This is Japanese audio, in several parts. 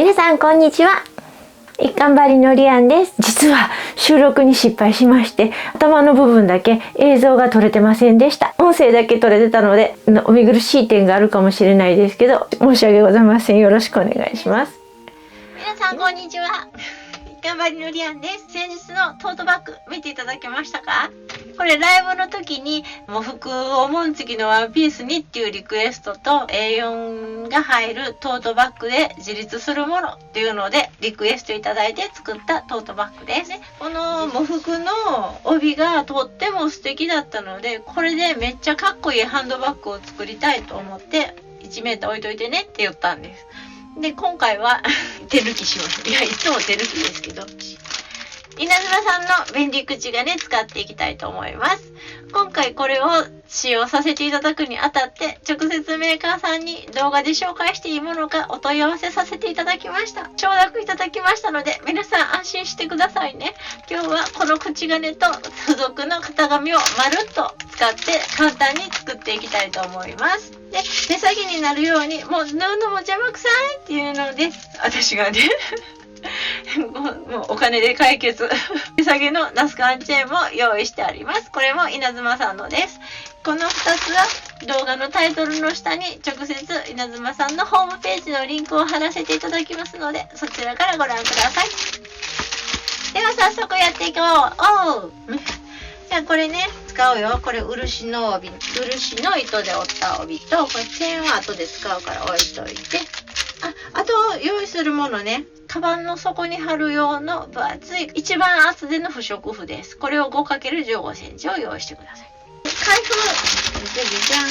皆さんこんにちは。一貫張りのりあんです。実は収録に失敗しまして、頭の部分だけ映像が撮れてませんでした。音声だけ撮れてたので、お見苦しい点があるかもしれないですけど、申し訳ございません。よろしくお願いします。皆さんこんにちは。一貫張りのりあんです。先日のトートバッグ見ていただけましたか？これライブの時に喪服を紋付きのワンピースにっていうリクエストと A4 が入るトートバッグで自立するものっていうのでリクエストいただいて作ったトートバッグです。この喪服の帯がとっても素敵だったので、これでめっちゃかっこいいハンドバッグを作りたいと思って1メーター置いといてねって言ったんです。で、今回は手抜きします。いや、いつも手抜きですけど。稲妻さんの便利口がね、使っていきたいと思います。今回これを使用させていただくにあたって、直接メーカーさんに動画で紹介していいものかお問い合わせさせていただきました。承諾いただきましたので、皆さん安心してくださいね。今日はこの口金と付属の型紙をまるっと使って簡単に作っていきたいと思います。で、手先になるように、もう縫うのも邪魔くさいっていうので、私がね、もうお金で解決。手提げのナスカンチェーンも用意してあります。これも稲妻さんのです。この2つは動画のタイトルの下に直接稲妻さんのホームページのリンクを貼らせていただきますので、そちらからご覧ください。では早速やっていこう。じゃあこれね、使うよ。これ漆の帯、漆の糸で折った帯と、これ線は後で使うから置いといて。あと用意するものね。カバンの底に貼る用の分厚い一番厚手の不織布です。これを 5×15 センチを用意してください。開封じゃん。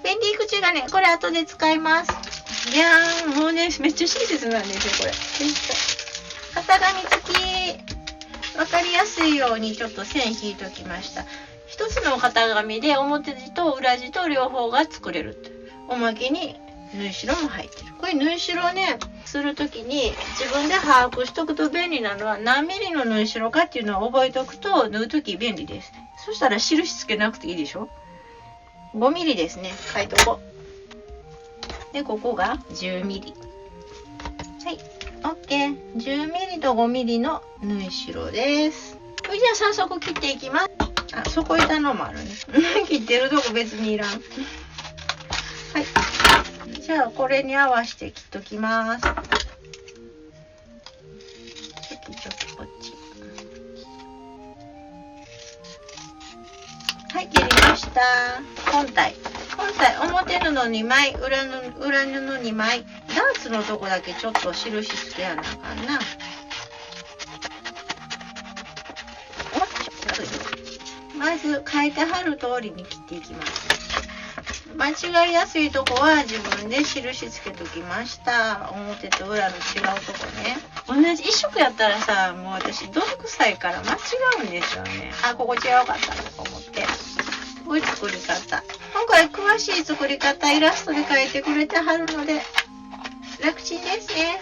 便利口がね、これ後で使います。じゃーん。もうね、めっちゃ親切なんですよ、これ。型紙付き。わかりやすいようにちょっと線引いときました。一つの型紙で表地と裏地と両方が作れる。おまけに縫い代も入ってる。これ縫い代ね、するときに自分で把握しとくと便利なのは何ミリの縫い代かっていうのを覚えておくと縫うとき便利です。そしたら印つけなくていいでしょ。5ミリですね。書いとこう。で、ここが10ミリ。はい。OK。10ミリと5ミリの縫い代です。じゃあ早速切っていきます。あ、底板のもあるね。切ってるとこ別にいらん。はい。じゃあこれに合わせて切っときます。ちょっとこっち。はい、切りました。本体表布2枚、裏布2枚。ダーツのとこだけちょっと印つけやなあかんな。まず書いてはる通りに切っていきます。間違いやすいとこは自分で印つけときました。表と裏の違うとこね。同じ一色やったらさ、もう私泥臭いから間違うんですよね。あ、ここ違うかったなと思って。こういう作り方。今回詳しい作り方イラストで描いてくれてはるので楽ちんですね。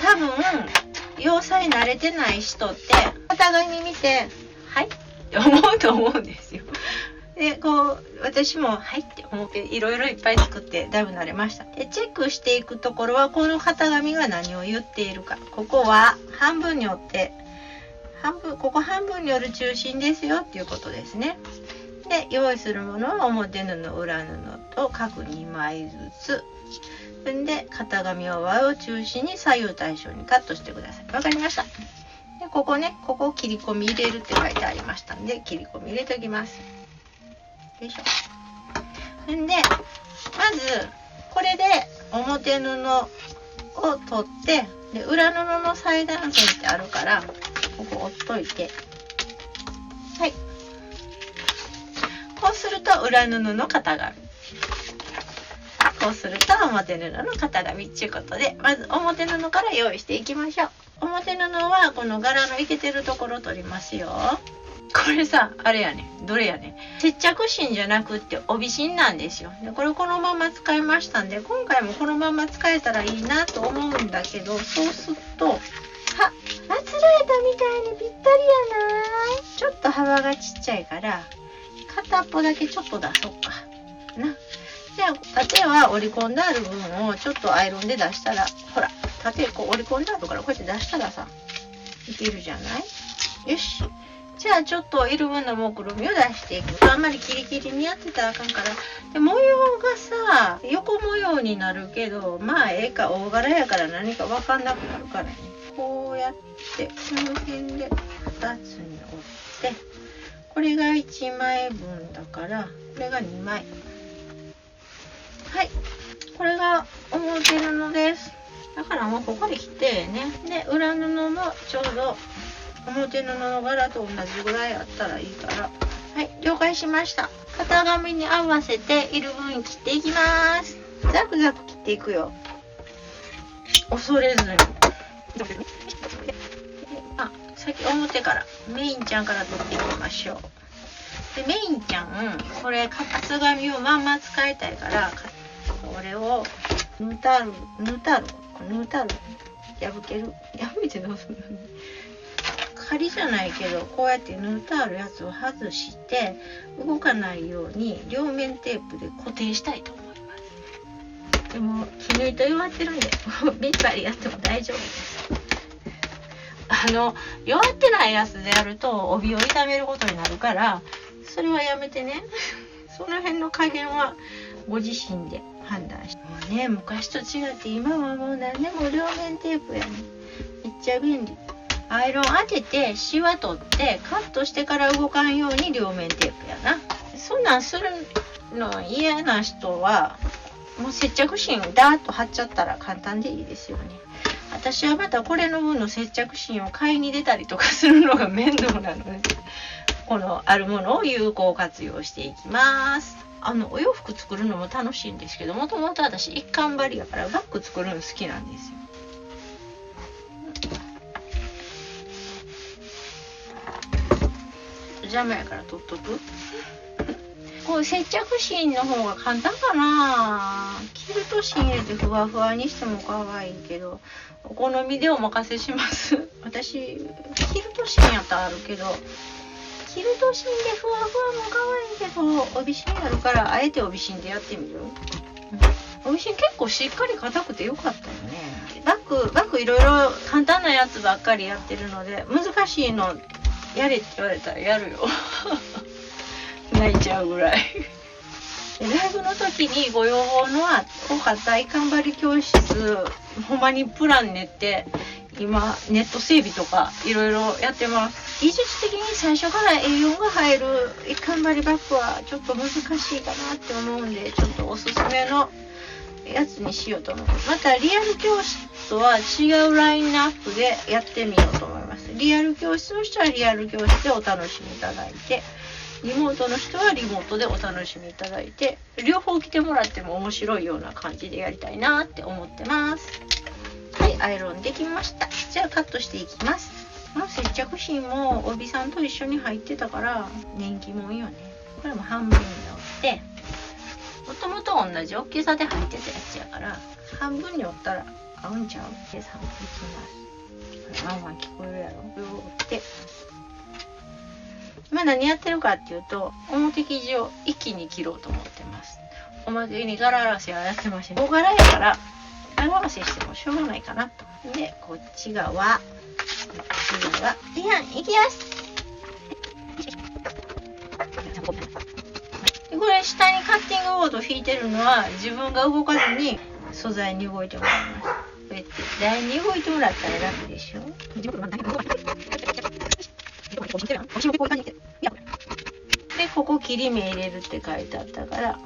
多分洋裁慣れてない人って型紙見てはいって思うと思うんですよ。で、こう私もはいって思っていろいろいっぱい作ってだいぶ慣れました。で、チェックしていくところはこの型紙が何を言っているか。ここは半分に折ってここ半分に折る中心ですよっていうことですね。で、用意するものは表布、裏布と各2枚ずつ。で、型紙を輪を中心に左右対称にカットしてください。わかりました。で、ここね、ここ切り込み入れるって書いてありましたんで、切り込み入れておきます。よいしょ。んで、まず、これで表布を取って、で、裏布の裁断線ってあるから、ここ折っといて。はい。こうすると裏布の型紙。こうすると表布の型紙っていうことで、まず表布から用意していきましょう。表布はこの柄のいけてるところを取りますよ。これさ、あれやね。どれやね。接着芯じゃなくって帯芯なんですよ。で、これこのまま使いましたんで、今回もこのまま使えたらいいなと思うんだけど、そうすると、あつらえたみたいにぴったりやな。ちょっと幅がちっちゃいから、片っぽだけちょっと出そうかな。じゃあ縦は折り込んである部分をちょっとアイロンで出したら、ほら縦こう折り込んだ後からこうやって出したらさいけるじゃない。よし、じゃあちょっといる分の目論見を出していく。あんまりキリキリにやってたらあかんから。で模様がさ横模様になるけど、まあええか、大柄やから何か分かんなくなるからね。こうやってこの辺で2つに折って、これが1枚分だからこれが2枚。はい、これが表布です。だからもうここで切ってね。で裏布もちょうど表布の柄と同じぐらいあったらいいから。はい、了解しました。型紙に合わせている分切っていきます。ザクザク切っていくよ、恐れずに。あ、先表からメインちゃんから取っていきましょう。でメインちゃんこれ厚紙をまんま使いたいから、これを縫うたる破ける、破いてどうするの。仮じゃないけどこうやって縫うたるやつを外して動かないように両面テープで固定したいと思います。でも絹糸弱ってるんでビッパリやっても大丈夫です。弱ってないやつでやると帯を傷めることになるから、それはやめてね。その辺の加減はご自身で判断して。もうね、昔と違って今はもう何でも両面テープやね。めっちゃ便利。アイロン当ててシワ取ってカットしてから動かんように両面テープやな。そんなんするの嫌な人はもう接着芯ダーッと貼っちゃったら簡単でいいですよね。私はまたこれの分の接着芯を買いに出たりとかするのが面倒なので、このあるものを有効活用していきます。お洋服作るのも楽しいんですけど、もともと私一貫張りやからバッグ作るの好きなんですよ。邪魔やから取っとく。こう接着芯の方が簡単かな。キルト芯入れてふわふわにしても可愛いけど、お好みでお任せします。私キルト芯やったらあるけど、キルト芯でふわふわも可愛いけど帯芯やるから、あえて帯芯でやってみる。帯芯結構しっかり硬くてよかったよね。バッグいろいろ簡単なやつばっかりやってるので、難しいのやれって言われたらやるよ。泣いちゃうぐらい。ライブの時にご要望の多かった一貫張り教室、ほんまにプラン練って今ネット整備とかいろいろやってます。技術的に最初から A4 が入る一貫張りバッグはちょっと難しいかなって思うんで、ちょっとおすすめのやつにしようと思います。またリアル教室とは違うラインナップでやってみようと思います。リアル教室の人はリアル教室でお楽しみいただいて、リモートの人はリモートでお楽しみいただいて、両方来てもらっても面白いような感じでやりたいなって思ってます。はい、アイロンできました。じゃあカットしていきます。この接着芯も帯さんと一緒に入ってたから人気もんよね。これも半分に折って、もともと同じ大きさで入ってたやつやから半分に折ったら合うんちゃう。計算できます。ワンワン聞こえるやろ。これを折って、今何やってるかっていうと、表生地を一気に切ろうと思ってます。表に柄合わせはやってません。大柄やから柄合わせしてもしょうがないかなと。で、こっち側、いやん、いきます。でこれ下にカッティングボード引いてるのは自分が動かずに素材に動いてもらいます。こうやって台に動いてもらったら楽でしょ。で、ここ切り目入れるって書いてあったから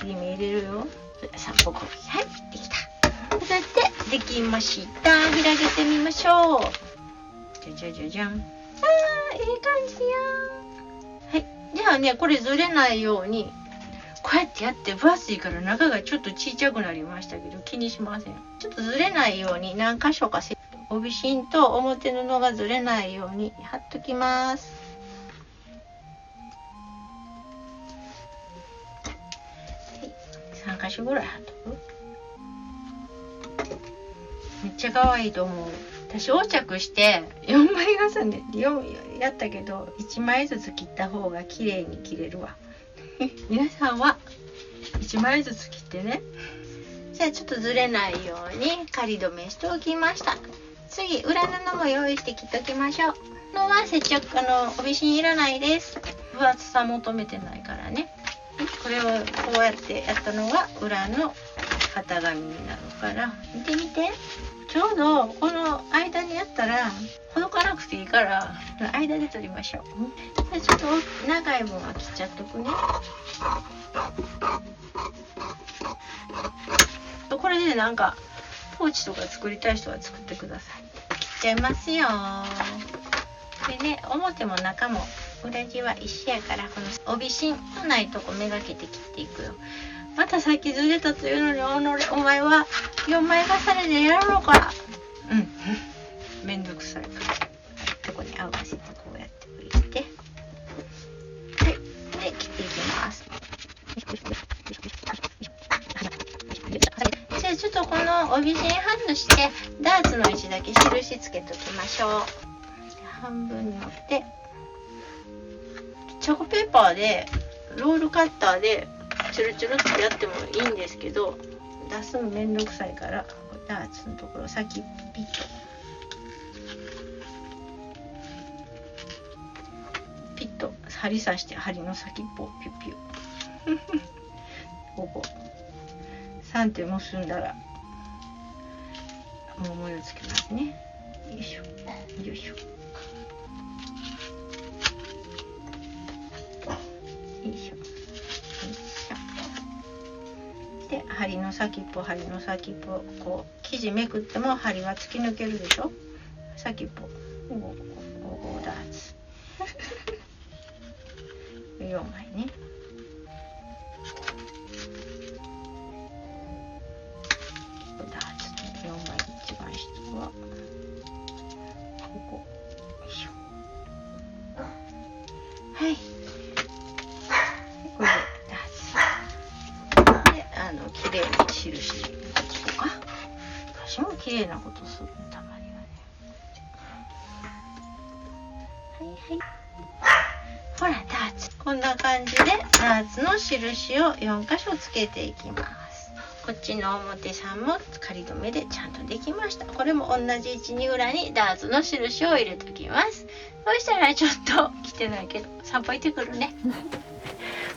切り目入れるよ。3個はい、できた。こうやってできました。開けてみましょう。じゃじゃじゃじゃん。いい感じや。はい、じゃあね、これずれないようにこうやってやって、分厚いから中がちょっとちっちゃくなりましたけど気にしません。ちょっとずれないように何箇所か帯芯と表布がずれないように貼っときます。はい、3箇所ぐらい貼っとく。めっちゃ可愛いと思う。私横着して4枚重ね4やったけど、1枚ずつ切った方が綺麗に切れるわ。皆さんは1枚ずつ切ってね。じゃあちょっとずれないように仮止めしておきました。次裏布も用意して切っておきましょう。布は接着帯芯いらないです。分厚さ求めてないからね。これをこうやってやったのが裏の型紙になるから見てみて。ちょうどこの間にやったらほどかなくていいから間で取りましょう。でちょっと長い分は切っちゃっとくね。これでなんかポーチとか作りたい人は作ってください。切っちゃいますよ。でね、表も中も裏地は一緒やから、この帯芯のないとこめがけて切っていくよ。またさっきずれたというのにお前は4枚重ねでやるのか。めんどくさいから、ここに合わせてこうやって置いて、で切っていきます。じゃあちょっとこの帯芯外してダーツの位置だけ印つけておきましょう。半分に折ってチョコペーパーでロールカッターでチュルチュルってやってもいいんですけど、出すのめんどくさいからダーツのところ先ピッとピッと針刺して、針の先っぽをピュッピュここ3点結んだらもう模様つけますね。よいしょよいしょよいしょ。で針の先っぽこう生地めくっても針は突き抜けるでしょ。先っぽここダーツ4枚ね。ダーツ4枚一番下はここよいしょ。はい、これでダーツで綺麗に印でいこうか。私も綺麗なことするね、たまにはね。はいはい、ほらダーツこんな感じでダーツの印を4箇所つけていきます。こっちの表さんも仮止めでちゃんとできました。これも同じ位置に裏にダーツの印を入れておきます。そうしたらちょっと来てないけど散歩行ってくるね。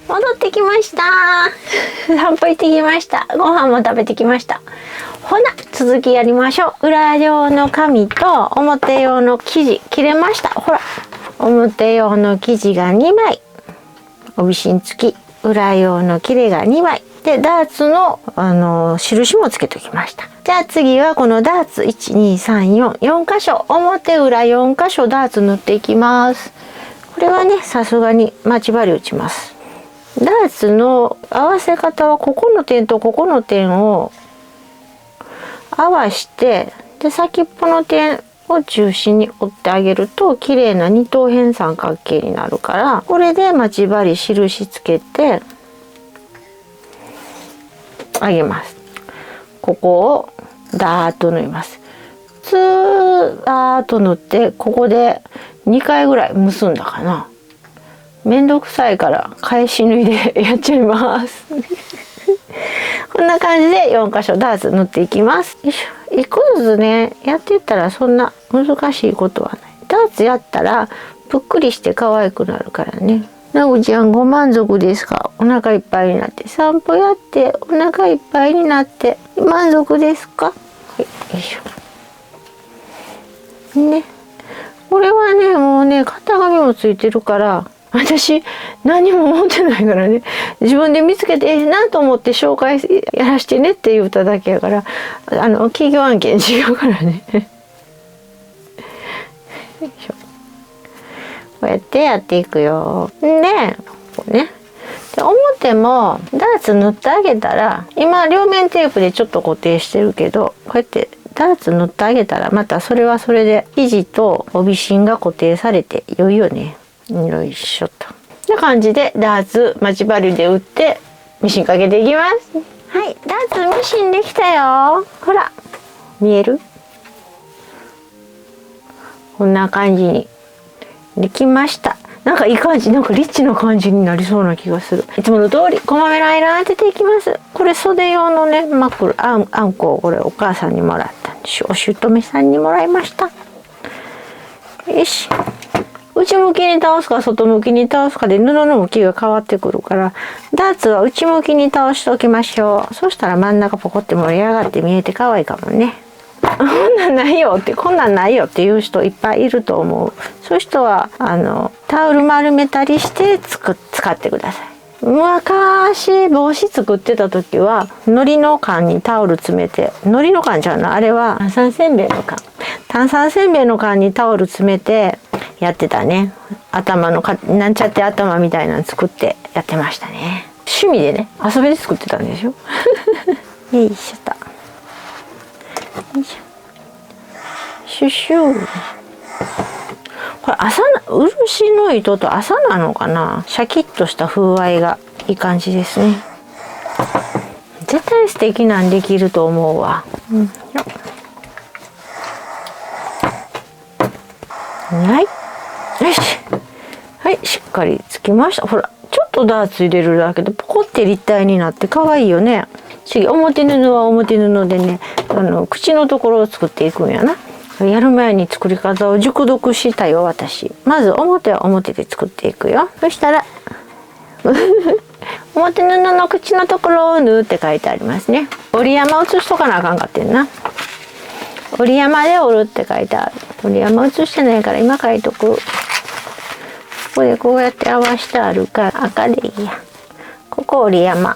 戻ってきました。散歩行ってきました。ご飯も食べてきました。ほな続きやりましょう。裏用の紙と表用の生地切れました。ほら表用の生地が2枚帯芯付き、裏用の切れが2枚でダーツの、印もつけておきました。じゃあ次はこのダーツ12344箇所表裏4箇所ダーツ塗っていきます。これはねさすがに待ち針打ちます。ダーツの合わせ方はここの点とここの点を合わしてで先っぽの点を中心に折ってあげると綺麗な二等辺三角形になるから、これで待ち針印つけてあげます。ここをダーッと縫います。普通ダーッと縫ってここで2回ぐらい結んだかな。めんどくさいから返し縫いでやっちゃいますこんな感じで4箇所ダーツ縫っていきます。よいしょ。1個ずつねやっていったらそんな難しいことはない。ダーツやったらぷっくりして可愛くなるからね。なぐちゃんご満足ですか？お腹いっぱいになって散歩やってお腹いっぱいになって満足ですか？はい、よいしょ。ね、これはねもうね型紙もついてるから私何も持ってないからね、自分で見つけてなんと思って紹介やらしてねって言っただけやから企業案件違うからねよいしょ。こうやってやっていくよ。でこうねで表もダーツ塗ってあげたら今両面テープでちょっと固定してるけどこうやってダーツ塗ってあげたらまたそれはそれで生地と帯芯が固定されて良いよね。よいしょと。こんな感じでダーツ待ち針で打ってミシンかけていきます。はい、ダーツミシンできたよ。ほら見える？こんな感じにできました。なんかいい感じ、なんかリッチな感じになりそうな気がする。いつもの通りこまめなアイロン当てていきます。これ袖用のね枕、あんこをこれお母さんにもらったんで、お姑さんにもらいました。よし、内向きに倒すか外向きに倒すかで布の向きが変わってくるから、ダーツは内向きに倒しておきましょう。そしたら真ん中ポコって盛り上がって見えて可愛いかもね。こんなんないよって、こんなんないよっていう人いっぱいいると思う。そういう人はタオル丸めたりして使ってください。昔帽子作ってた時は海苔の缶にタオル詰めて、海苔の缶じゃな、あれは炭酸せんべいの缶、炭酸せんべいの缶にタオル詰めてやってたね。頭のなんちゃって頭みたいなの作ってやってましたね。趣味でね、遊びで作ってたんですよ。よいしょと、よいしょ、シュシュー。これ漆の糸と麻なのかな、シャキッとした風合いがいい感じですね。絶対素敵なんできると思うわ。はい、よし、はい、しっかりつきました。ほら、ちょっとダーツ入れるだけでポコって立体になって可愛いよね。次、表布は表布でね、口のところを作っていくんやな。やる前に作り方を熟読したよ、私。まず表は表で作っていくよ。そしたら表布の口のところを縫うって書いてありますね。折り山写しとかなあかんかってんな。折り山で折るって書いてある。折り山写してないから今書いとく。ここでこうやって合わしてあるから赤でいいや。ここ折り山。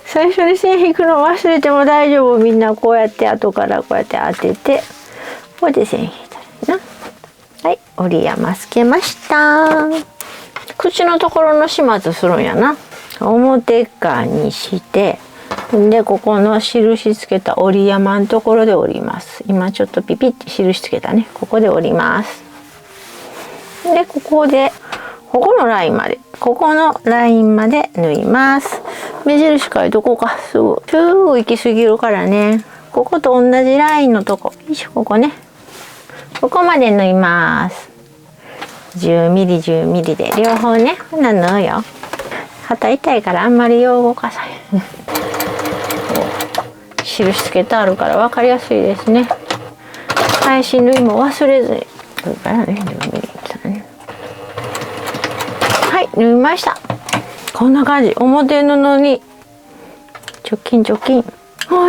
最初に線引くの忘れても大丈夫。みんなこうやって後からこうやって当てて、ここで線引いたらいいな。はい、折り山つけました。口のところの始末するんやな。表側にして、でここの印つけた折り山のところで折ります。今ちょっとピピって印つけたね。ここで折ります。でここでここのラインまで、ここのラインまで縫います。目印書いとこうか。すぐ行き過ぎるからね。ここと同じラインのとこ、よいしょ、ここね、ここまで縫います。10ミリ10ミリで両方ね。こんなん縫うよ。肩痛いからあんまりよう動かさへん。印つけてあるから分かりやすいですね。返し縫いも忘れずに縫うからね。10ミリね。はい、縫いました。こんな感じ。表布にチョキンチョキン。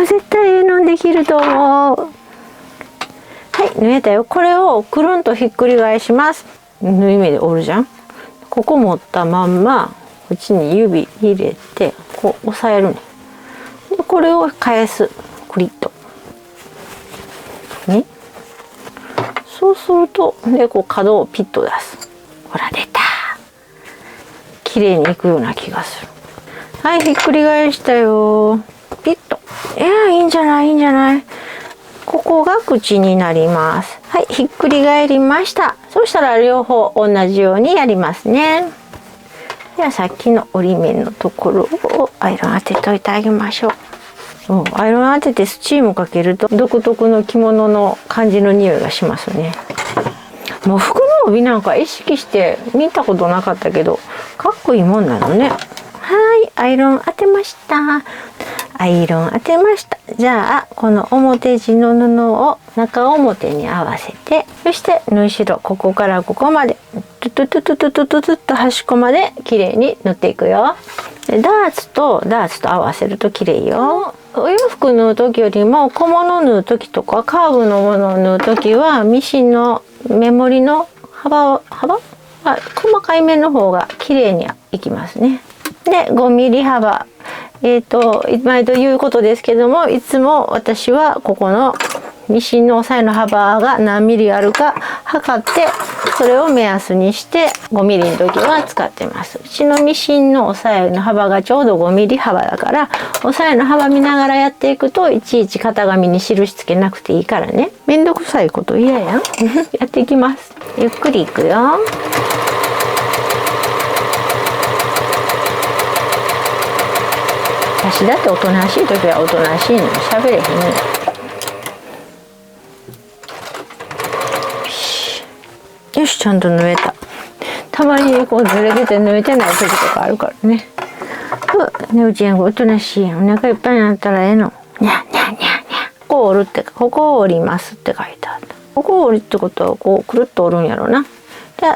絶対いいのできると思う。はい、縫えたよ。これをくるんとひっくり返します。縫い目で折るじゃん。ここ持ったまんまこっちに指入れてこう押さえるね。でこれを返す。クリッとね。そうするとでこう角をピッと出す。ほら出た。綺麗にいくような気がする。はい、ひっくり返したよ。ピッと。いいんじゃない、いいんじゃない。ここが口になります。はい、ひっくり返りました。そしたら両方同じようにやりますね。ではさっきの折り目のところをアイロン当てといてあげましょう。アイロン当ててスチームかけると独特の着物の感じの匂いがしますね。もう服の帯なんか意識して見たことなかったけどかっこいいもんなのね。はい、アイロン当てました。アイロン当てました。じゃあこの表地の布を中表に合わせて、そして縫い代ここからここまでトゥトゥトゥトゥトゥトゥトゥトゥと端っこまで綺麗に縫っていくよ。でダーツと合わせると綺麗よ。お洋服縫う時よりも小物縫う時とかカーブのものを縫う時はミシンの目盛りの幅細かい面の方が綺麗にいきますね。で5ミリ幅、毎度言うことですけども、いつも私はここのミシンの押さえの幅が何ミリあるか測ってそれを目安にして5ミリの時は使ってます。うちのミシンの押さえの幅がちょうど5ミリ幅だから、押さえの幅見ながらやっていくといちいち型紙に印つけなくていいからね。めんどくさいこと嫌やん。やっていきます。ゆっくりいくよ。私だっておとなしい時はおとなしいの、喋れへんの。よし、ちゃんと縫えた。たまにこうずれてて縫えてない時とかあるからね。ねうちやん、おとなしいやん。お腹いっぱいになったらええの。にゃにゃにゃにゃ。ここを折るって、ここを折りますって書いてあった。ここを折るってことは、こうくるっと折るんやろな。じゃあ、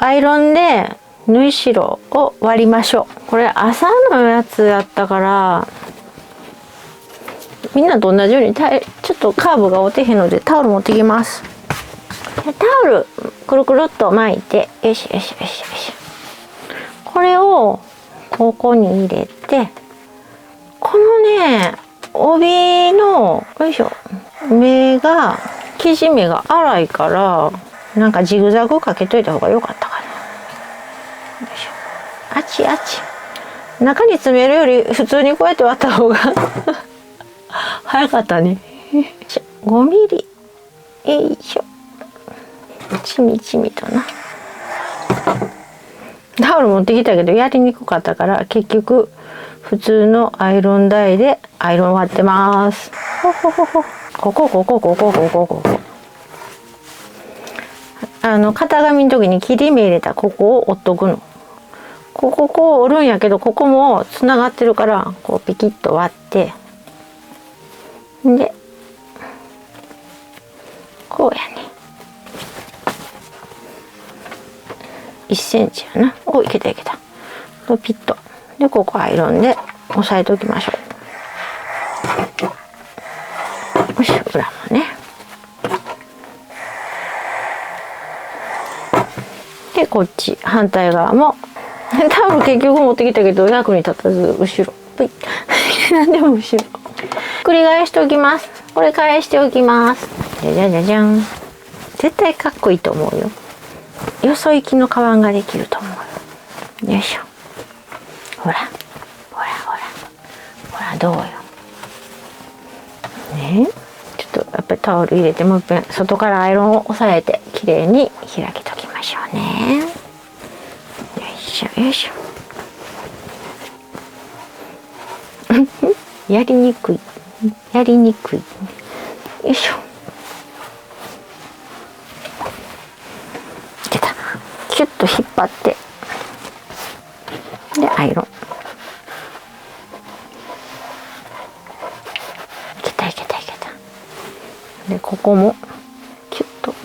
アイロンで縫い代を割りましょう。これ朝のやつやったから、みんなと同じようにちょっとカーブが合うてへんのでタオル持ってきます。タオルくるくるっと巻いて、よしよしよしよし。これをここに入れて、このね帯のよいしょ、目が生地目が粗いから、なんかジグザグかけといた方が良かったかな。よいしょ。あちあち。中に詰めるより普通にこうやって割った方が早かったね。5ミリ。よいしょ。ちみちみとな。タオル持ってきたけどやりにくかったから、結局普通のアイロン台でアイロン割ってます。ほほほほ。ここここここここここ。型紙の時に切り目入れたここを折っとくの。こを折るんやけど、ここもつながってるからこうピキッと割って、でこうやね。1センチやな。お、いけたいけた。ピッと。でここアイロンで押さえておきましょう。よし、裏もね。でこっち反対側もタオル結局持ってきたけど役に立たず後ろ。なんでも後ろ。繰り返しておきます。これ返しておきます。じゃじゃじゃじゃん。絶対かっこいいと思うよ。よそ行きのカバンができると思うよ。よいしょ。ほらほらほらほら、どうよね。ちょっとやっぱりタオル入れて、もう一遍外からアイロンを押さえてきれいに開けときましょうね。よいしょよいしょやりにくいやりにくい。よいしょ。いけた。キュッと引っ張ってでアイロン。いけたいけたいけた。でここもキュッと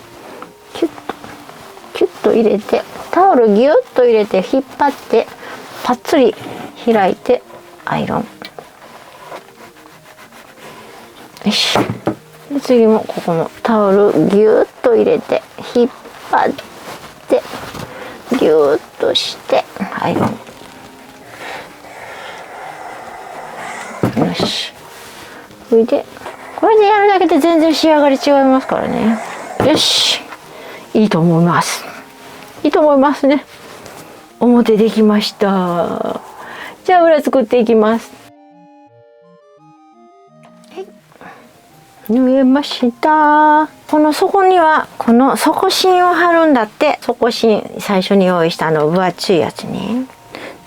キュッとキュッと入れて、タオルギュッと入れて引っ張ってパッツリ開いてアイロン。よし。で次もここのタオルギュッと入れて引っ張ってギュッとしてアイロン。よし。これでやるだけで全然仕上がり違いますからね。よし、いいと思います。いいと思いますね。表できました。じゃあ裏作っていきます。縫えました。この底にはこの底芯を貼るんだって。底芯最初に用意した分厚いやつね。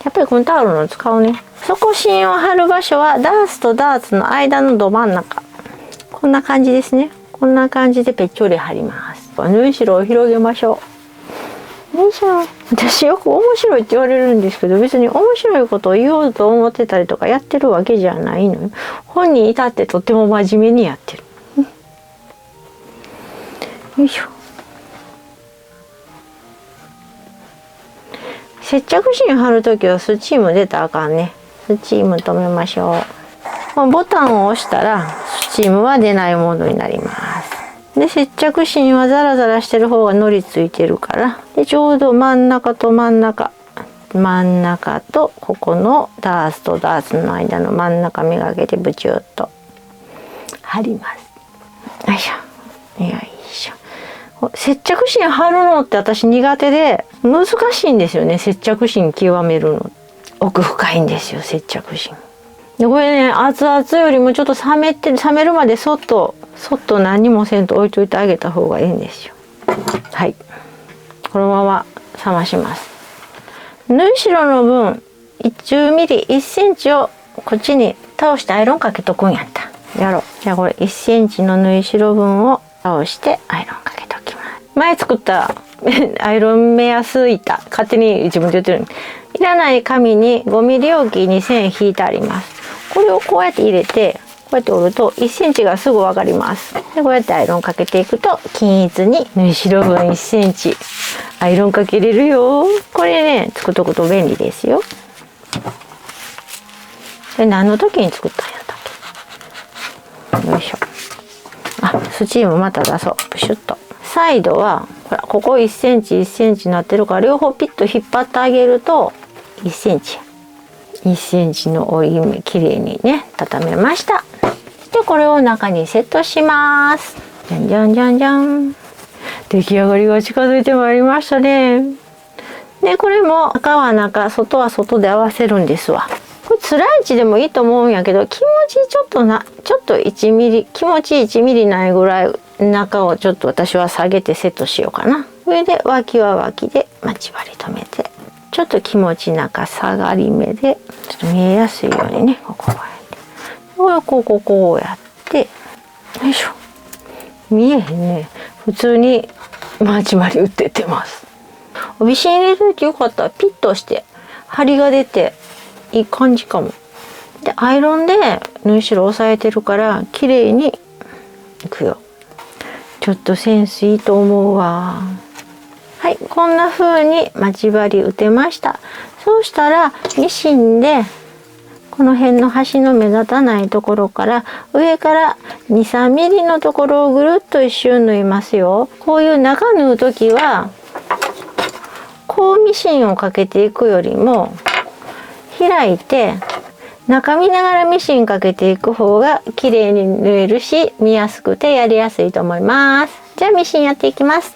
やっぱりこのタオルの使うね。底芯を貼る場所はダーツとダーツの間のど真ん中。こんな感じですね。こんな感じでぺっちょり貼ります。縫い代を広げましょう。よいしょ。私よく面白いって言われるんですけど、別に面白いことを言おうと思ってたりとかやってるわけじゃないのよ。本に至ってとっても真面目にやってる。よいしょ。接着芯貼るときはスチーム出たらあかんね。スチーム止めましょう。ボタンを押したらスチームは出ないモードになります。で接着芯はザラザラしてる方がのりついてるから、でちょうど真ん中と真ん中とここのダーツとダーツの間の真ん中めがけてブチュッと貼ります。よいしょよいしょ。接着芯貼るのって私苦手で難しいんですよね。接着芯極めるの奥深いんですよ、接着芯。でこれね、熱々よりもちょっと冷めるまでそっと何にもせんと置いといてあげた方がいいんですよ。はい、このまま冷まします。縫い代の分10ミリ1センチをこっちに倒してアイロンかけとくんやった。やろう。じゃあこれ1センチの縫い代分を倒してアイロンかけときます。前作ったアイロン目安板、勝手に自分で言ってる。いらない紙に5ミリ置きに線引いてあります。これをこうやって入れて、こうやって折ると1センチがすぐ分かります。でこうやってアイロンかけていくと均一に縫い代分1センチアイロンかけれるよ。これね作っとくと便利ですよ。これ何の時に作ったんやったっけ。よいしょ。あ、スチームまた出そう。プシュッと。サイドはほらここ1センチ1センチになってるから両方ピッと引っ張ってあげると1センチ。1センチの折り目きれいにね畳めました。でこれを中にセットします。じゃんじゃんじゃんじゃん。出来上がりが近づいてまいりましたね。でこれも中は中外は外で合わせるんですわ。これつらい位置でもいいと思うんやけど気持ちちょっと1ミリ気持ち1ミリないぐらい中をちょっと私は下げてセットしようかな。上で脇は脇で待ち針留めてちょっと気持ち中下がり目でちょっと見えやすいようにねここやってこうやってよいしょ。見えへんね。普通に待ち針打ってってます。帯芯入れといてよかった。ピッとして針が出ていい感じかも。でアイロンで縫い代押さえてるから綺麗にいくよ。ちょっとセンスいいと思うわ。はい、こんな風に待ち針打てました。そうしたらミシンでこの辺の端の目立たないところから上から2、3ミリのところをぐるっと一周縫いますよ。こういう中縫う時はこうミシンをかけていくよりも開いて中見ながらミシンかけていく方が綺麗に縫えるし見やすくてやりやすいと思います。じゃあミシンやっていきます。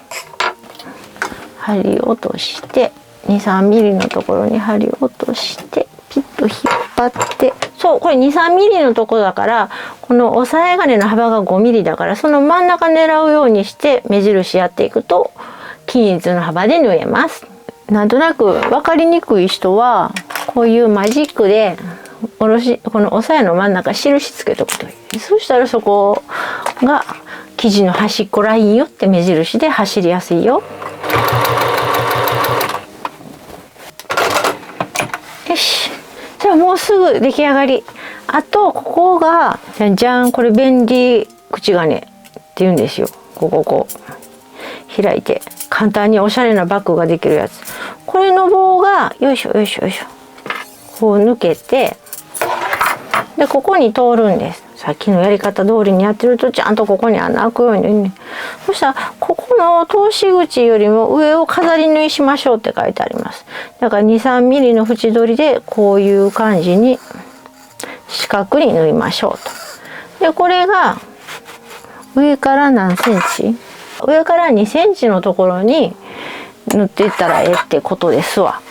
針を落として2、3ミリのところに針を落としてピッと引っ張ってそうこれ2、3ミリのところだからこの押さえ金の幅が5ミリだからその真ん中狙うようにして目印やっていくと均一の幅で縫えます。なんとなく分かりにくい人はこういうマジックでこの押さえの真ん中印つけとくといい。そしたらそこが生地の端っこラインよって目印で走りやすいよ。よし。じゃあもうすぐ出来上がり。あとここがじゃんこれ便利口金って言うんですよ。こう開いて簡単におしゃれなバッグができるやつ。これの棒がよいしょよいしょよいしょこう抜けてでここに通るんです。さっきのやり方通りにやってるとちゃんとここに穴開くようにね。そしたらここの通し口よりも上を飾り縫いしましょうって書いてあります。だから2、3ミリの縁取りでこういう感じに四角に縫いましょうと。でこれが上から何センチ？上から2センチのところに縫っていったらええってことですわ。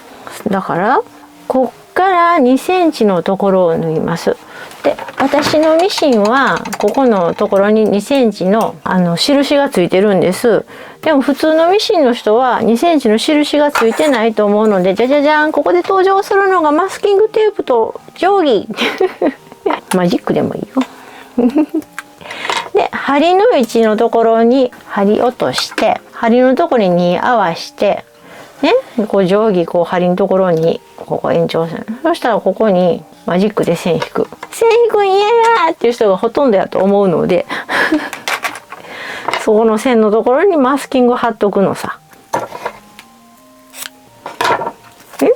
だからこっから2センチのところを縫います。で私のミシンはここのところに2センチの印がついてるんです。でも普通のミシンの人は2センチの印がついてないと思うのでじゃじゃじゃんここで登場するのがマスキングテープと定規マジックでもいいよで針の位置のところに針落として針のところに合わしてねこう定規こう針のところにここ延長線そしたらここにマジックで線引くん嫌やっていう人がほとんどやと思うのでそこの線のところにマスキングを貼っとくのさ。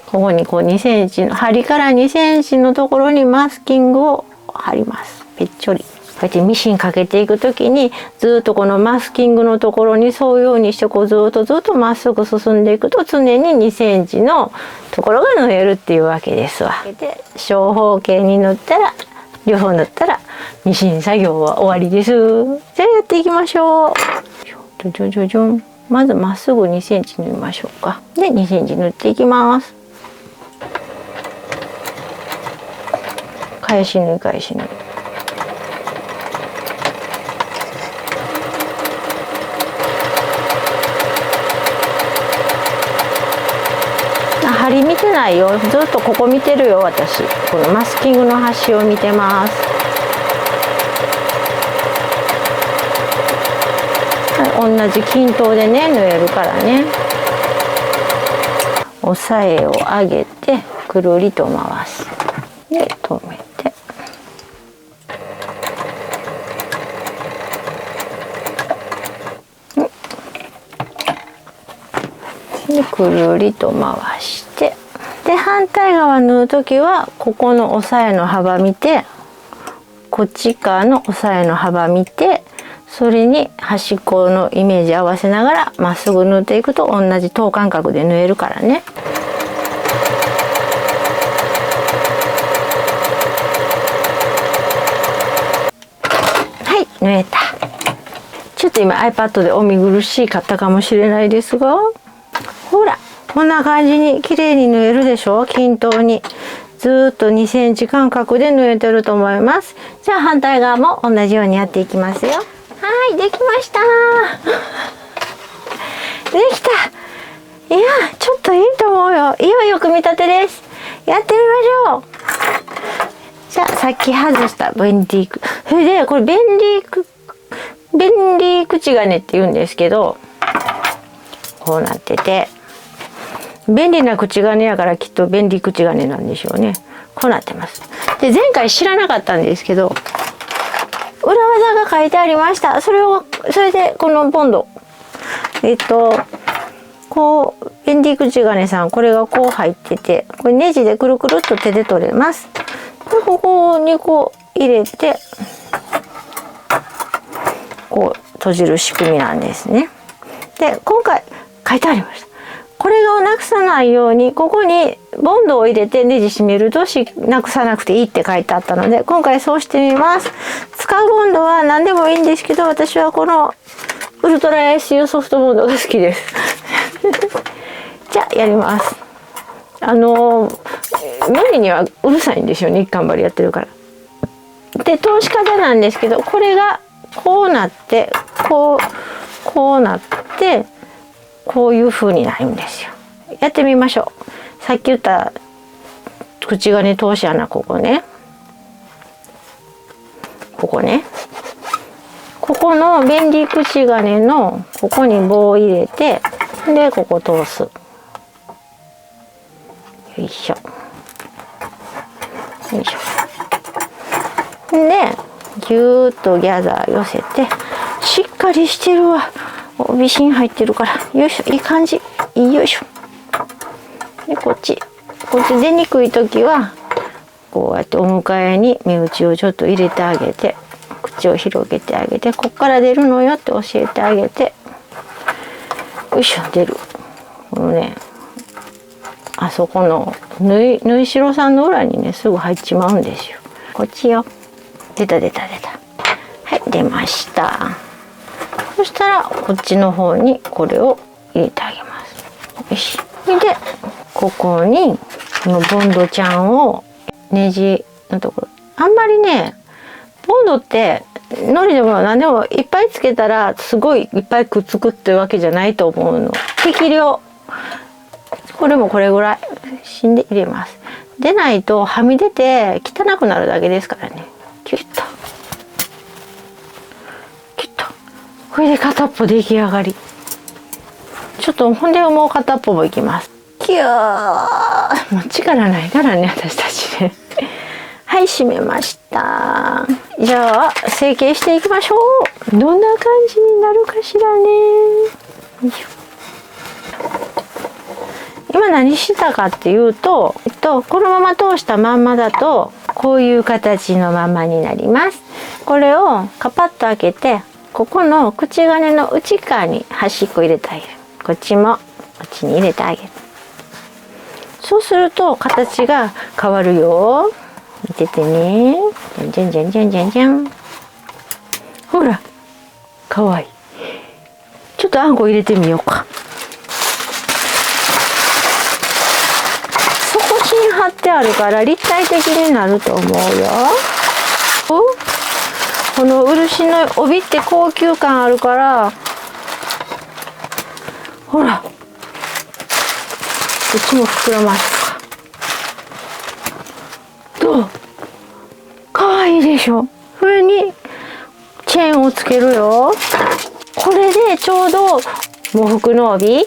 ここにこう2センチの針から2センチのところにマスキングを貼ります。ぺっちょり。こうやってミシンかけていくときにずっとこのマスキングのところに沿うようにしてこうずっとまっすぐ進んでいくと常に2センチのところが縫えるっていうわけですわ。で長方形に縫ったら両方縫ったらミシン作業は終わりです。じゃあやっていきましょう。まずまっすぐ2センチ縫いましょうか。で2センチ縫っていきます。返し縫い返し縫い。針見てないよ。ずっとここ見てるよ私。このマスキングの端を見てます。同じ均等でね縫えるからね。押さえを上げてくるりと回す。で止めて、でくるりと回して、で反対側縫う時はここの押さえの幅見て、こっち側の押さえの幅見て、それに端っこのイメージ合わせながらまっすぐ縫っていくと同じ等間隔で縫えるからね。はい、縫えた。ちょっと今 iPad でお見苦しかったかもしれないですが、ほらこんな感じに綺麗に縫えるでしょ。均等にずーっと2センチ間隔で縫えてると思います。じゃあ反対側も同じようにやっていきますよ。はい、できました。できた。いや、ちょっといいと思うよ。いよいよ組み立てです。やってみましょう。じゃあさっき外した便利それでこれ便利口金って言うんですけど、こうなってて、便利な口金やからきっと便利口金なんでしょうね。こうなってます。で前回知らなかったんですけど、裏技が書いてありました。それでこのボンドこう便利口金さん、これがこう入ってて、これネジでくるくるっと手で取れます。でここにこう入れてこう閉じる仕組みなんですね。で今回書いてありました。これをなくさないようにここにボンドを入れてネジ締めるとなくさなくていいって書いてあったので、今回そうしてみます。使うボンドは何でもいいんですけど、私はこのウルトラ SU ソフトボンドが好きです。じゃあやります。無理にはうるさいんですよね、一貫針やってるから。で通し方なんですけど、これがこうなってこうなってこういう風になるんですよ。やってみましょう。さっき言った口金通し穴、ここね、ここの便利口金のここに棒を入れて、でここ通す。よいしょよいしょ。でぎゅーっとギャザー寄せて、しっかりしてるわ。ミシン入ってるから、よいしょ、いい感じ。よいしょ。でこっち出にくい時はこうやってお迎えに目打ちをちょっと入れてあげて、口を広げてあげて、こっから出るのよって教えてあげて、よいしょ、出る。このね、あそこの縫い代さんの裏にねすぐ入っちまうんですよ。こっちよ。出た。はい、出ました。そしたらこっちの方にこれを入れてあげます。よし。でここにこのボンドちゃんをネジのところ、あんまりねボンドってのりでも何でもいっぱいつけたらすごいいっぱいくっつくってわけじゃないと思うの。適量。これもこれぐらい芯で入れます。でないとはみ出て汚くなるだけですからね。キュッとこれで片っぽ出来上がり。ちょっとほんでもう片っぽもいきます。キュー、もう力ないからね私たちね。はい、閉めました。じゃあ成形していきましょう。どんな感じになるかしらね。よいしょ。今何したかっていうと、このまま通したまんまだとこういう形のままになります。これをカパッと開けて、ここの口金の内側に端っこ入れてあげる。こっちもこっちに入れてあげる。そうすると形が変わるよ。見ててね。じゃんじゃんじゃんじゃんじゃん。ほら、かわいい。ちょっとあんこ入れてみようか。底芯貼ってあるから立体的になると思うよ。この漆の帯って高級感あるから、ほら、こっちも膨らますか。どう？かわいいでしょ。それにチェーンをつけるよ。これでちょうど喪服の帯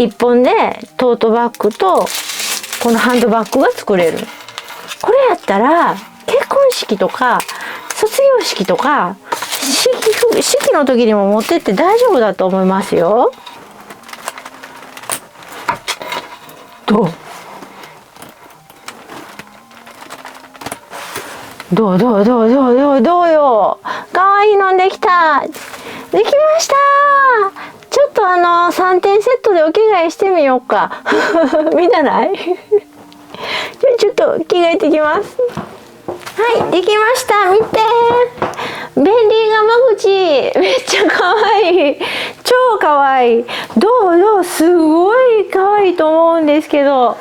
1本でトートバッグとこのハンドバッグが作れる。これやったら結婚式とか卒業式とか式の時にも持ってって大丈夫だと思いますよ。どうよ。かわいいのできた。できました。ちょっと3点セットでお着替えしてみようか。見たないちょっと着替えてきます。はい、できました。見て。便利がま口。めっちゃかわいい。超かわいい。どうすごいかわいいと思うんですけど。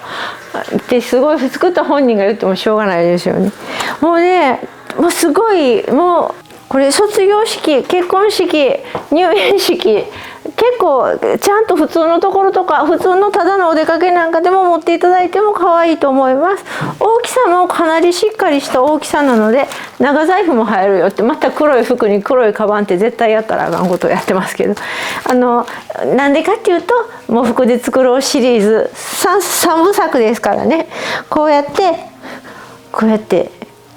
すごい作った本人が言ってもしょうがないですよね。もうね、もうすごい、もうこれ卒業式、結婚式、入園式、結構ちゃんと普通のところとか普通のただのお出かけなんかでも持っていただいても可愛いと思います。大きさもかなりしっかりした大きさなので長財布も入るよって、また黒い服に黒いカバンって絶対やったらあかんことをやってますけど、なんでかっていうと喪服で作ろうシリーズ 3部作ですからね。こうやって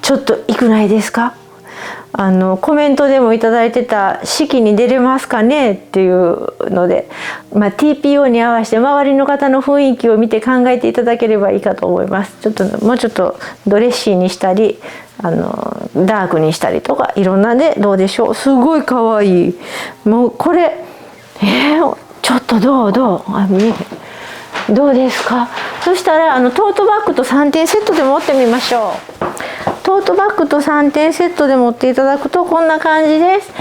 ちょっといくないですか。コメントでもいただいてた式に出れますかねっていうので、TPO に合わせて周りの方の雰囲気を見て考えていただければいいかと思います。もうちょっとドレッシーにしたりダークにしたりとかいろんなでどうでしょう。すごいかわいい。もうこれちょっとどうですか。そしたらトートバッグと3点セットで持ってみましょう。トートバッグと3点セットで持っていただくとこんな感じです。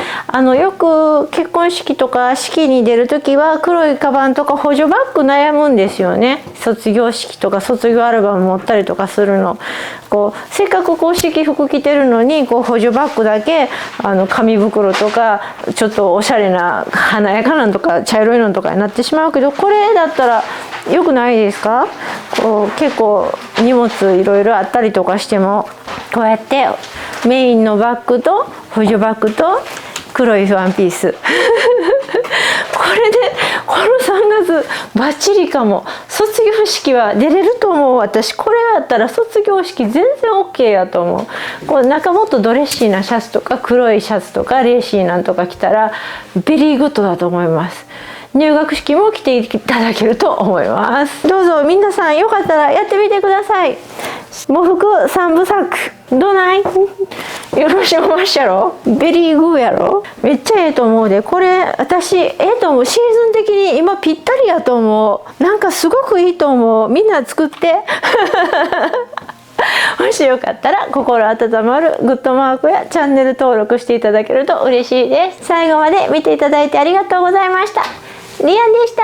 よく結婚式とか式に出る時は黒いカバンとか補助バッグ悩むんですよね。卒業式とか卒業アルバム持ったりとかするの。せっかく式服着てるのに補助バッグだけ紙袋とかちょっとおしゃれな華やかなんとか茶色いのとかになってしまうけど、これだったら良くないですか。結構荷物いろいろあったりとかしてもこうやってメインのバッグと補助バッグと黒いワンピースこれでこの3月バッチリかも。卒業式は出れると思う。私これやったら卒業式全然 OK やと思う。中もっとドレッシーなシャツとか黒いシャツとかレーシーなんとか着たらベリーグッドだと思います。入学式も来ていただけると思います。どうぞ皆さんよかったらやってみてください。喪服3部作どないよろしおまっしゃろ。ベリーグーやろ。めっちゃええと思うで。これ私と思う。シーズン的に今ぴったりやと思う。なんかすごくいいと思う。みんな作ってもしよかったら心温まるグッドマークやチャンネル登録していただけると嬉しいです。最後まで見ていただいてありがとうございました。リアンでした。